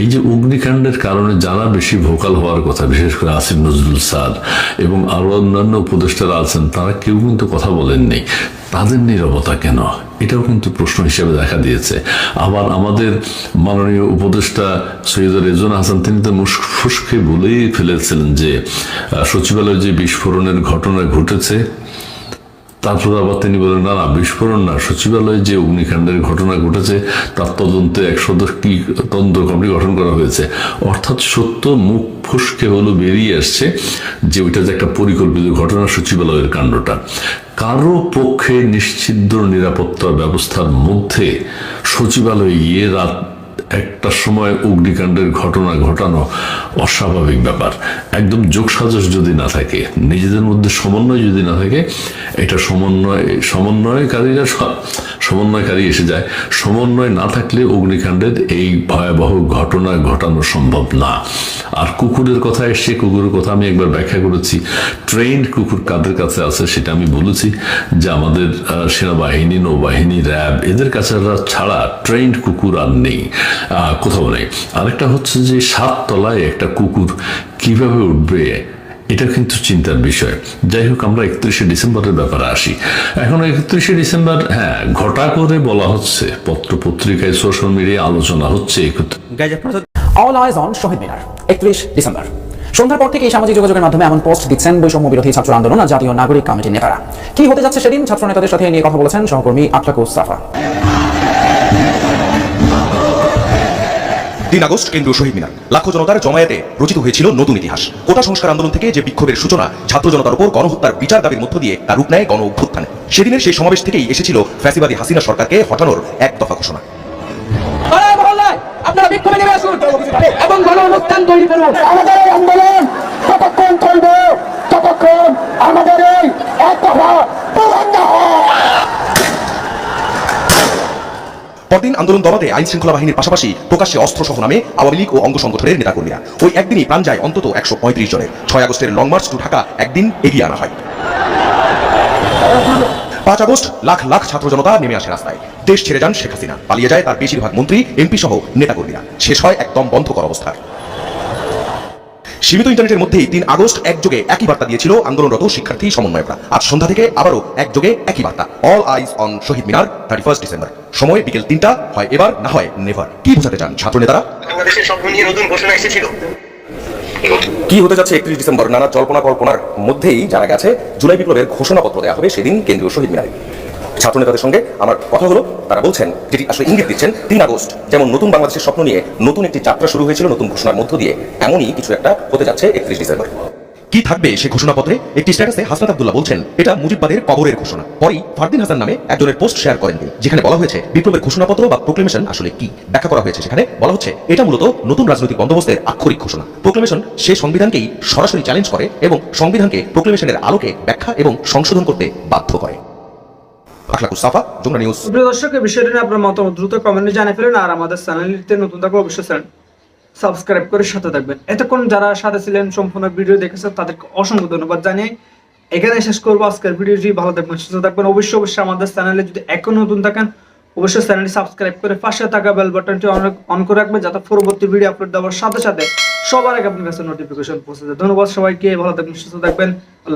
এই যে অগ্নিকাণ্ডের কারণে যারা বেশি ভোকাল হওয়ার কথা, বিশেষ করে আসিফ নজরুল স্যার এবং আরো অন্যান্য উপদেষ্টারা আছেন, তারা কেউ কিন্তু কথা বলেননি। তাদের নীরবতা কেন, এটাও কিন্তু প্রশ্ন হিসেবে দেখা দিয়েছে। আবার আমাদের মাননীয় উপদেষ্টা সৈয়দ রেজওয়ান হাসান, তিনি তো ফুসকে বলেই ফেলেছিলেন যে সচিবালয়ে যে বিস্ফোরণের ঘটনা ঘটেছে তারপর আবার তিনি বলেন না না বিস্ফোরণ না, সচিবালয়ে যে অগ্নিকাণ্ডের ঘটনা ঘটেছে তার তদন্তে 1 সদস্যীয় তদন্ত কমিটি গঠন করা হয়েছে। অর্থাৎ সত্য মুখ ফসকে হলো বেরিয়ে আসছে যে ওইটা যে একটা পরিকল্পিত ঘটনা, সচিবালয়ের কাণ্ডটা। কারো পক্ষে নিশ্চিদ্র নিরাপত্তা ব্যবস্থার মধ্যে সচিবালয়ে গিয়ে রাত 1টার সময় অগ্নিকাণ্ডের ঘটনা ঘটানো অস্বাভাবিক ব্যাপার। একদম যোগসাজশ যদি না থাকে, নিজেদের মধ্যে সমন্বয় যদি না থাকে, এটা সমন্বয়কারী এসে যায়। সমন্বয় না থাকলে অগ্নিকাণ্ডের এই ভয়াবহ ঘটনা ঘটানো সম্ভব না। আর কুকুরের কথা এসছে, কুকুরের কথা আমি একবার ব্যাখ্যা করেছি। ট্রেন্ড কুকুর কাদের কাছে আছে সেটা আমি বলেছি, যে আমাদের সেনাবাহিনী, নৌবাহিনী, র্যাব এদের কাছে ছাড়া ট্রেন্ড কুকুর আর নেই, কোথাও নেই। আরেকটা হচ্ছে যে 7 তলায় একটা কুকুর কিভাবে উঠবে, এটা কিন্তু চিন্তার বিষয়। যাই হোক, আমরা 31শে ডিসেম্বরের ব্যাপারে আসি। এখন 31শে ডিসেম্বর ঘটা করে বলা হচ্ছে, পত্র পত্রিকায়, সোশ্যাল মিডিয়ায় আলোচনা হচ্ছে। All eyes on Shaheed Minar 31 December. সন্ধ্যার পর থেকে এই সামাজিক যোগাযোগের মাধ্যমে এমন পোস্ট দিচ্ছেন বৈষম্য বিরোধী ছাত্র আন্দোলন আর জাতীয় নাগরিক কমিটির নেতারা। কি হতে যাচ্ছে সেদিন, ছাত্র নেতাদের সাথে নিয়ে কথা বলেছেন সহকর্মী আখলাকুস সাফা। 3 আগস্ট কেন্দ্রীয় শহীদ মিনার, লাখো জনতার জমায়েতে রচিত হয়েছিল নতুন ইতিহাস। কোটা সংস্কার আন্দোলন থেকে যে বিক্ষোভের সূচনা, ছাত্র জনতার উপর গণহত্যার বিচার দাবির মধ্য দিয়ে তার রূপ নেয় গণ অভ্যুত্থানে। সেদিনের সেই সমাবেশ থেকেই এসেছিল ফ্যাসিবাদী হাসিনা সরকারকে হটানোর 1 দফা ঘোষণা। আপনারা বিক্ষোভে নেমে আসুন এবং গণ অনুষ্ঠান তৈরি করুন। আমাদের এই আন্দোলন ততক্ষণ চলবে ততক্ষণ আমাদের এই এক দফা পূরণ না হয়। পরদিন আন্দোলন দমাতে আইন শৃঙ্খলা বাহিনীর পাশাপাশি প্রকাশ্যে অস্ত্রসহ নামে আওয়ামী লীগ ও অঙ্গ সংগঠনের নেতাকর্মীরা। ওই একদিনই প্রাণ যায় অন্তত 135 জনের। 6 আগস্টের লং মার্চ টু ঢাকা একদিন এগিয়ে আনা হয়। 5 আগস্ট লাখ লাখ ছাত্র জনতা নেমে আসে রাস্তায়। দেশ ছেড়ে যান শেখ হাসিনা, পালিয়ে যায় তার বেশিরভাগ মন্ত্রী, এমপি সহ নেতাকর্মীরা। শেষ হয় একদম বন্ধকর অবস্থা। সীমিত ইন্টারনেটের মধ্যেই 3 আগস্ট একযোগে একই বার্তা দিয়েছিল আন্দোলনরত শিক্ষার্থী সমন্বয়করা। আজ সন্ধ্যা থেকে আবারও একযোগে একই বার্তা, all eyes on Shaheed Minar 31 December. সময় বিকেল 3টা, হয় এবার না হয় নেভার। কি বোঝাতে চান ছাত্র নেতারা? বাংলাদেশের স্বপ্ন নিয়ে নতুন ঘোষণা এসেছিল। কি হতে যাচ্ছে 31 ডিসেম্বর? নানা জল্পনা কল্পনার মধ্যেই জানা গেছে জুলাই বিপ্লবের ঘোষণাপত্র দেওয়া হবে সেদিন কেন্দ্রীয় শহীদ মিনারে। ছাত্র নেতাদের সঙ্গে আমার কথা হলো, তারা বলছেন, যেটি আসলে ইঙ্গিত দিচ্ছেন, 3 আগস্ট যেমন নতুন বাংলাদেশের স্বপ্ন নিয়ে নতুন একটি যাত্রা শুরু হয়েছিল নতুন ঘোষণার মধ্য দিয়ে, এমনই কিছু একটা হতে যাচ্ছে 31 ডিসেম্বর। কি থাকবে সে ঘোষণাপত্রে? একটি স্ট্যাটাসে হাসনাত আব্দুল্লাহ বলছেন, এটা মুজিববাদের কবরের ঘোষণা। পরেই ফারদিন হাসান নামে একজনের পোস্ট শেয়ার করেন তিনি, যেখানে বলা হয়েছে বিপ্লবের ঘোষণাপত্র বা প্রোক্লেমেশন আসলে কি ব্যাখ্যা করা হয়েছে। সেখানে বলা হচ্ছে এটা মূলত নতুন রাজনৈতিক বন্দোবস্তের আক্ষরিক ঘোষণা। প্রোক্লেমেশন সে সংবিধানকেই সরাসরি চ্যালেঞ্জ করে এবং সংবিধানকে প্রোক্লেমেশনের আলোকে ব্যাখ্যা এবং সংশোধন করতে বাধ্য করে। আখলাকুস সাফা, যমুনা নিউজ। প্রিয় দর্শক, এই বিষয়টি নিয়ে আপনার মতামত দ্রুত কমেন্টে জানিয়ে ফেলুন। আর আমাদের চ্যানেলটিতে নতুন থাকলে অবশ্যই চ্যানেল সাবস্ক্রাইব করে সাথে থাকবেন। এতক্ষণ যারা সাথে ছিলেন, সম্পূর্ণ ভিডিও দেখেছেন, তাদেরকে অসংখ্য ধন্যবাদ জানিয়ে এখানে শেষ করবো আজকের ভিডিওটি। ভালো থাকবেন, সুস্থ থাকবেন। অবশ্যই আমাদের চ্যানেলে যদি এখন নতুন থাকেন, অবশ্যই চ্যানেলটি সাবস্ক্রাইব করে পাশে থাকা বেল বাটনটি অন করে রাখবেন, যাতে পরবর্তী ভিডিও আপলোড দেওয়ার সাথে সাথে সবার আগে আপনার কাছে নোটিফিকেশন পৌঁছে যায়। ধন্যবাদ সবাইকে, ভালো থাকবেন, সুস্থ থাকবেন। আল্লাহ।